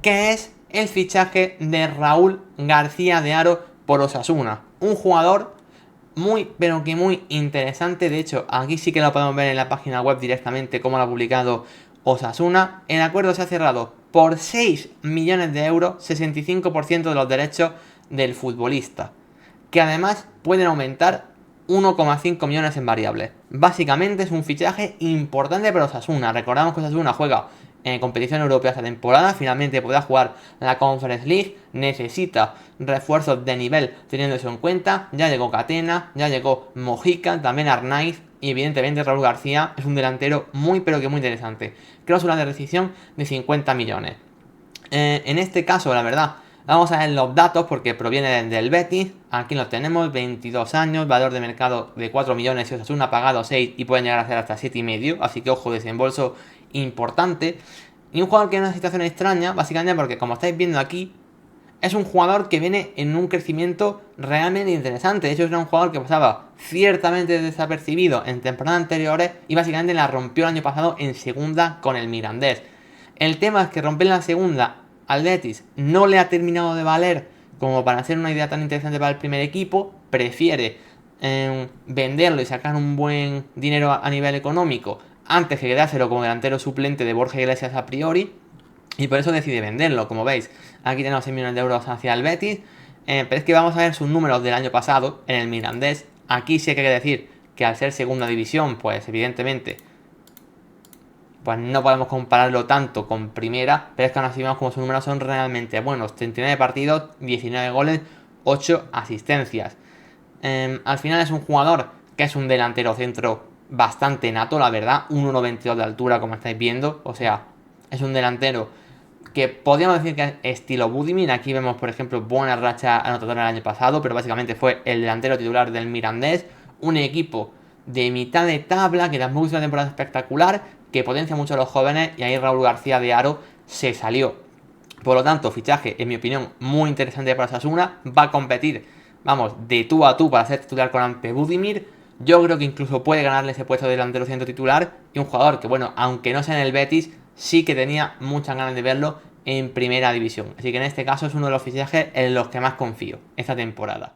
que es el fichaje de Raúl García de Haro por Osasuna. Un jugador muy, pero que muy interesante. De hecho, aquí sí que lo podemos ver en la página web directamente, como lo ha publicado Osasuna. El acuerdo se ha cerrado por 6 millones de euros, 65% de los derechos del futbolista, que además pueden aumentar 1,5 millones en variables. Básicamente es un fichaje importante para Osasuna. Recordamos que Osasuna juega en competición europea esta temporada, finalmente podrá jugar la Conference League, necesita refuerzos de nivel teniendo eso en cuenta. Ya llegó Catena, ya llegó Mojica, también Arnaiz, y evidentemente Raúl García es un delantero muy pero que muy interesante. Cláusula de rescisión de 50 millones. En este caso, la verdad, vamos a ver los datos porque proviene del Betis. Aquí los tenemos, 22 años, valor de mercado de 4 millones y Osasuna ha pagado 6 y pueden llegar a ser hasta 7,5. Así que ojo, desembolso importante. Y un jugador que en una situación extraña, básicamente porque como estáis viendo aquí, es un jugador que viene en un crecimiento realmente interesante. De hecho, era un jugador que pasaba ciertamente desapercibido en temporadas anteriores y básicamente la rompió el año pasado en segunda con el Mirandés. El tema es que romper la segunda al Betis no le ha terminado de valer como para hacer una idea tan interesante para el primer equipo. Prefiere venderlo y sacar un buen dinero a nivel económico antes que quedárselo como delantero suplente de Borja Iglesias a priori. Y por eso decide venderlo, como veis. Aquí tenemos 6 millones de euros hacia el Betis. Pero es que vamos a ver sus números del año pasado en el Mirandés. Aquí sí hay que decir que al ser segunda división, pues evidentemente pues no podemos compararlo tanto con primera, pero es que aún así vemos como sus números son realmente buenos. 39 partidos, 19 goles, 8 asistencias. Al final es un jugador que es un delantero centro bastante nato, la verdad. 1,92 de altura, como estáis viendo. O sea, es un delantero que podríamos decir que es estilo Budimir. Aquí vemos, por ejemplo, buena racha anotadora el año pasado, pero básicamente fue el delantero titular del Mirandés. Un equipo de mitad de tabla que tampoco hizo una temporada espectacular, que potencia mucho a los jóvenes, y ahí Raúl García de Haro se salió. Por lo tanto, fichaje, en mi opinión, muy interesante para Osasuna. Va a competir, vamos, de tú a tú para ser titular con ante Budimir. Yo creo que incluso puede ganarle ese puesto de delantero siendo titular. Y un jugador que, bueno, aunque no sea en el Betis, sí que tenía muchas ganas de verlo en primera división. Así que en este caso es uno de los fichajes en los que más confío esta temporada.